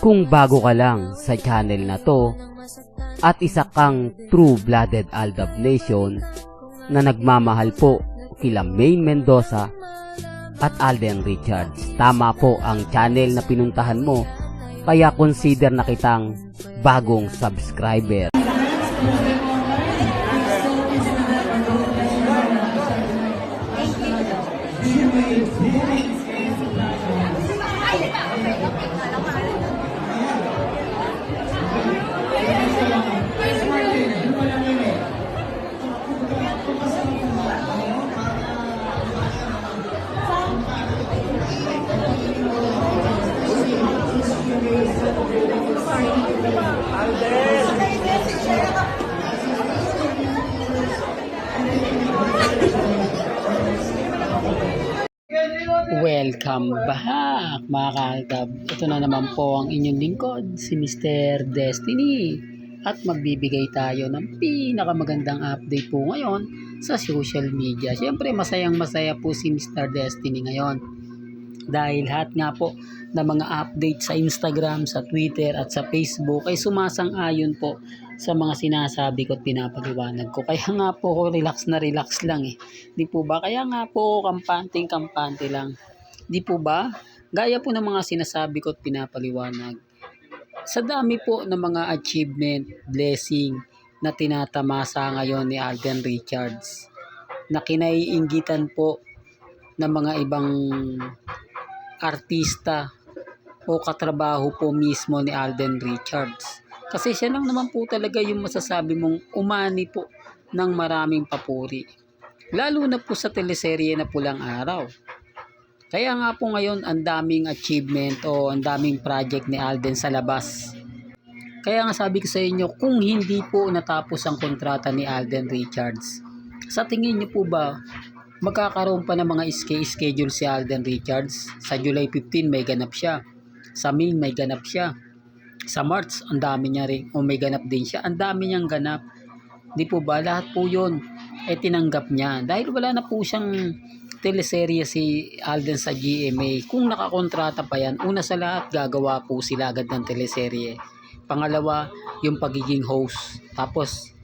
Kung bago ka lang sa channel na to at isa kang true-blooded Aldab Nation na nagmamahal po kila Maine Mendoza at Alden Richards, tama po ang channel na pinuntahan mo, kaya consider na kitang bagong subscriber. Welcome back mga kaaldab. Ito na naman po ang inyong lingkod, si Mr. Destiny. At magbibigay tayo ng pinakamagandang update po ngayon sa social media. Siyempre masayang masaya po si Mr. Destiny ngayon. Dahil lahat nga po na mga update sa Instagram, sa Twitter at sa Facebook ay sumasang-ayon po sa mga sinasabi ko at pinapaliwanag ko. Kaya nga po ako relax lang eh. Di po ba? Kaya nga po kampante lang. Di po ba? Gaya po ng mga sinasabi ko at pinapaliwanag. Sa dami po ng mga achievement, blessing na tinatamasa ngayon ni Alden Richards, na kinaiinggitan po ng mga ibang artista o katrabaho po mismo ni Alden Richards. Kasi siya lang naman po talaga yung masasabi mong umani po ng maraming papuri. Lalo na po sa teleserye na Pulang Araw. Kaya nga po ngayon ang daming achievement o ang daming project ni Alden sa labas. Kaya nga sabi ko sa inyo, kung hindi po natapos ang kontrata ni Alden Richards, sa tingin niyo po ba magkakaroon pa ng mga schedule si Alden Richards? Sa July 15 may ganap siya. Sa May may ganap siya. Sa March ang dami niya rin o may ganap din siya. Ang dami niyang ganap. Di po ba? Lahat po yun ay tinanggap niya. Dahil wala na po siyang teleserye si Alden sa GMA. Kung nakakontrata pa yan, una sa lahat gagawa po sila agad ng teleserye. Pangalawa, yung pagiging host. Tapos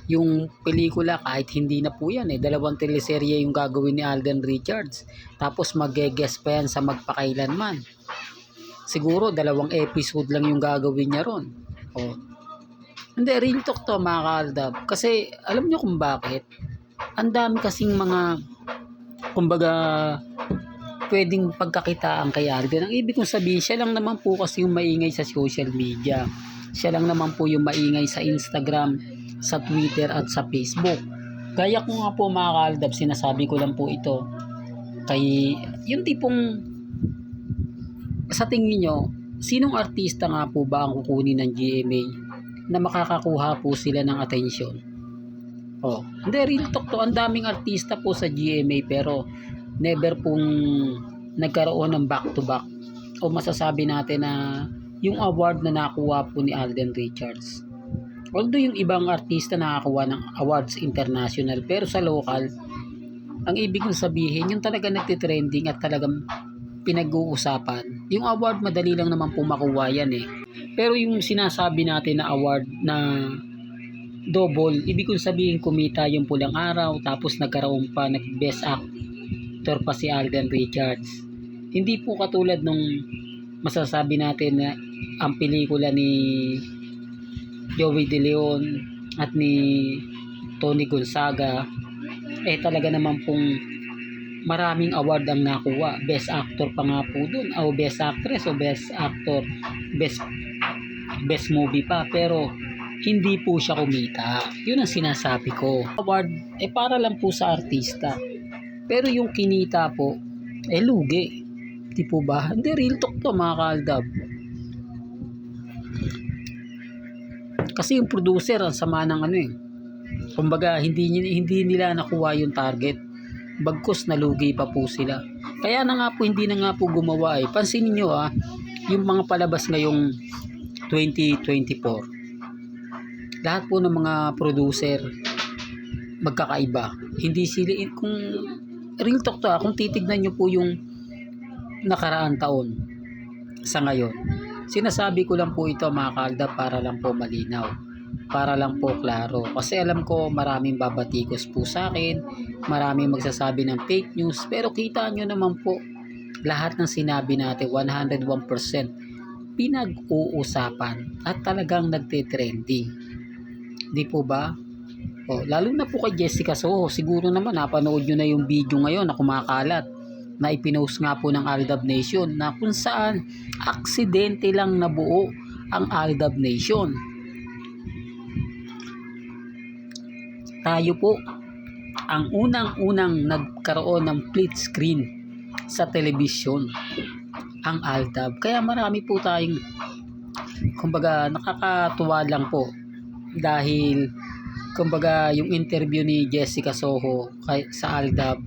yung pelikula kahit hindi na po yan eh. 2 teleserye yung gagawin ni Alden Richards. Tapos mag-guest pa yan sa Magpakailanman. Siguro 2 episode lang yung gagawin niya ron. Oh. Hindi, real talk to mga kaaldab. Kasi alam nyo kung bakit? Ang dami kasing mga kumbaga pwedeng pagkakitaan kay Alden. Ang ibig kong sabihin, siya lang naman po kasi yung maingay sa social media. Siya lang naman po yung maingay sa Instagram, sa Twitter at sa Facebook. Gaya ko nga po mga kaaldab, sinasabi ko lang po ito kay yung tipong sa tingin nyo, sinong artista nga po ba ang kukunin ng GMA na makakakuha po sila ng atensyon? Oh, hindi, real talk to. Ang daming artista po sa GMA pero never pong nagkaroon ng back-to-back o masasabi natin na yung award na nakuha po ni Alden Richards. Although yung ibang artista nakakuha ng awards international, pero sa local, ang ibig kong sabihin, yung talaga nagtitrending at talagang pinag-uusapan. Yung award, madali lang naman po makuha yan eh. Pero yung sinasabi natin na award na double, ibig kong sabihin kumita yung Pulang Araw, tapos nagkaroon pa, nag-best actor pa si Alden Richards. Hindi po katulad nung masasabi natin na ang pelikula ni Joey De Leon at ni Tony Gonzaga talaga naman pong maraming award ang nakuha. Best actor pa nga po dun, o best actress o best actor, best movie pa, pero hindi po siya kumita. Yun ang sinasabi ko. Award para lang po sa artista, pero yung kinita po lugi. Di po ba? Hindi, real talk to mga kaaldab. Kasi yung producer ang sama ng kumbaga hindi nila nakuha yung target, bagkus nalugi pa po sila. Kaya na nga po hindi na nga po gumawa Pansinin nyo yung mga palabas ngayong 2024, lahat po ng mga producer magkakaiba. Hindi sila, kung real talk kung titignan nyo po yung nakaraang taon sa ngayon, Sinasabi ko lang po ito mga kaaldab para lang po malinaw, para lang po klaro. Kasi alam ko maraming babatikos po sa akin, maraming magsasabi ng fake news, pero kita nyo naman po, lahat ng sinabi natin 101% pinag-uusapan at talagang nagte-trending. Di po ba? O, lalo na po kay Jessica Soho, siguro naman napanood nyo na yung video ngayon na kumakalat na ipinost nga po ng Aldab Nation na kung saan aksidente lang nabuo ang Aldab Nation. Tayo po ang unang-unang nagkaroon ng split screen sa telebisyon, ang Aldab. Kaya marami po tayong, kumbaga, nakakatuwa lang po dahil kumbaga yung interview ni Jessica Soho sa Aldab,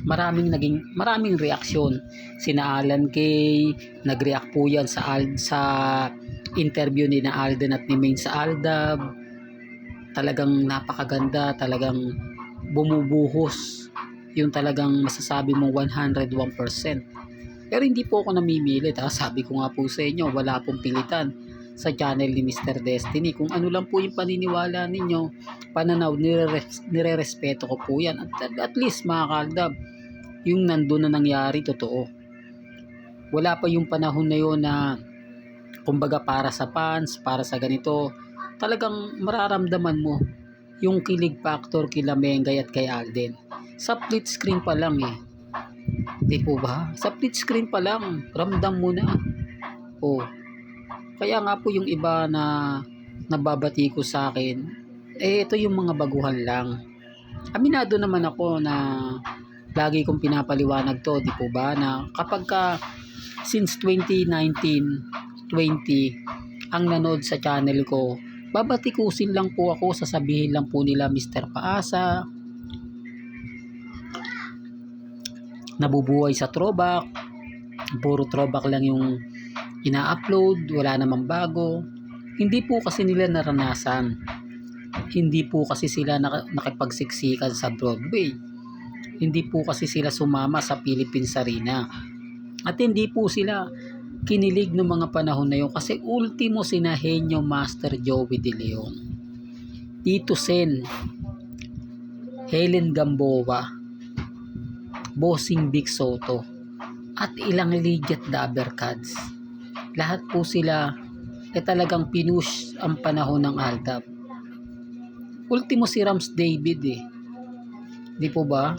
maraming reaksyon. Sina Alan Kay nag-react po yan sa interview ni na Alden at ni Maine sa Aldab. Talagang napakaganda, talagang bumubuhos yung talagang masasabi mong 101%. Pero hindi po ako namimilit, sabi ko nga po sa inyo, wala pong pilitan sa channel ni Mr. Destiny. Kung ano lang po yung paniniwala ninyo, pananaw, nire-respeto ko po yan. At least mga kaaldab, yung nandun na nangyari, totoo. Wala pa yung panahon na yun na kumbaga para sa fans, para sa ganito, talagang mararamdaman mo yung kilig factor kila Mengay at kay Alden. Sa split screen pa lang di po ba? Sa split screen pa lang, ramdam mo na. Kaya nga po yung iba na nababati ko sa akin, ito yung mga baguhan lang. Aminado naman ako na lagi kong pinapaliwanag to, di po ba, na kapag since 2019-20 ang nanood sa channel ko, babatikusin lang po ako, sasabihin lang po nila Mr. Paasa, nabubuhay sa throwback, puro throwback lang yung ina-upload, wala namang bago. Hindi po kasi nila naranasan. Hindi po kasi sila nakipagsiksikan sa Broadway. Hindi po kasi sila sumama sa Philippines Arena. At hindi po sila kinilig ng mga panahon na yun kasi ultimo sina Henyo Master Joey De Leon, Tito Sen, Helen Gamboa, Bossing Big Soto, at ilang Liget Dabercads. Lahat po sila talagang pinush ang panahon ng Aldab. Ultimo si Rams David di po ba?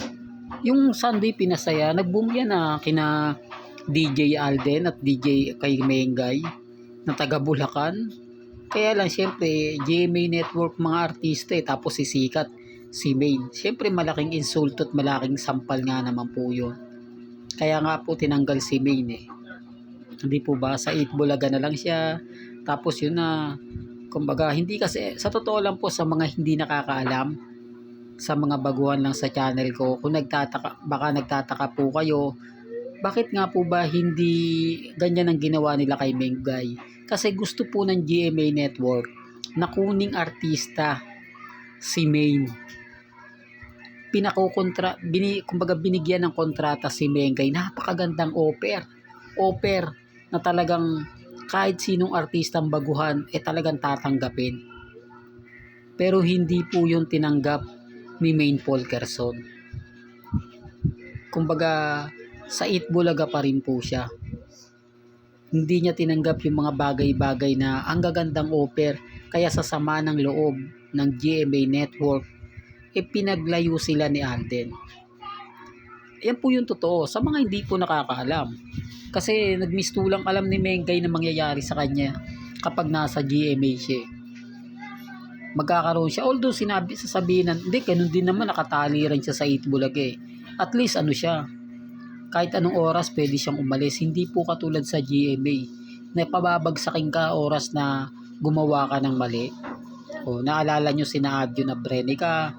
Yung Sunday Pinasaya, nag-boom yan kina DJ Alden at DJ kay Mengay na taga Bulacan. Kaya lang syempre GMA Network mga artista tapos sisikat si Maine. Syempre malaking insulto at malaking sampal nga naman po yun. Kaya nga po tinanggal si Maine Hindi po ba? Sa 8 Bulaga na lang siya. Tapos yun na, kumbaga, hindi kasi, sa totoo lang po sa mga hindi nakakaalam, sa mga baguhan lang sa channel ko, kung baka nagtataka po kayo, bakit nga po ba hindi ganyan ang ginawa nila kay Mengay? Kasi gusto po ng GMA Network na kuning artista si Maine. Kumbaga binigyan ng kontrata si Mengay, napakagandang offer na talagang kahit sinong artistang baguhan talagang tatanggapin. Pero hindi po yung tinanggap ni Maine Polkerson. Kumbaga sa Itbulaga pa rin po siya. Hindi niya tinanggap yung mga bagay-bagay na ang gagandang offer, kaya sa sama ng loob ng GMA Network pinaglayo sila ni Alden. Yan po yung totoo sa mga hindi po nakakaalam. Kasi nagmistulang alam ni Mengay na mangyayari sa kanya kapag nasa GMA siya. Magkakaroon siya. Although sasabihin na, hindi, ganun din naman, nakatali rin siya sa Itbulaga At least siya, kahit anong oras pwede siyang umalis. Hindi po katulad sa GMA na pababagsakin ka oras na gumawa ka ng mali. Naalala nyo sina Adyo na Brenica,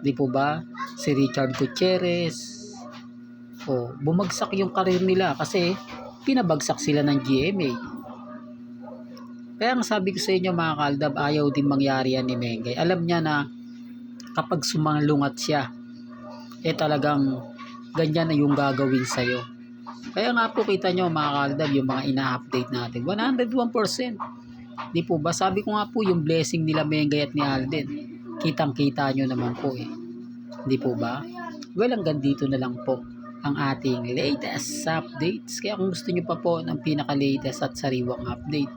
di po ba? Si Richard Gutierrez. Bumagsak yung karir nila kasi pinabagsak sila ng GMA. Kaya ang sabi ko sa inyo mga kaaldab, ayaw din mangyari yan ni Mengay. Alam niya na kapag sumalungat siya, talagang ganyan na yung gagawin sa'yo. Kaya nga po kita nyo mga kaldab, yung mga ina-update natin, 101%. Di po ba? Sabi ko nga po yung blessing nila Mengay at ni Alden. Kitang-kita nyo naman po eh. Di po ba? Well, hanggang dito na lang po ang ating latest updates. Kaya kung gusto nyo pa po ng pinaka-latest at sariwang update,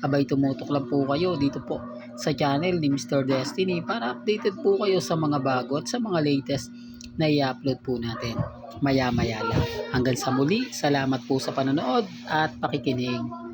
abay tumutok lang po kayo dito po sa channel ni Mr. Destiny para updated po kayo sa mga bago at sa mga latest na i-upload po natin maya-maya lang. Hanggang sa muli, salamat po sa panonood at pakikinig.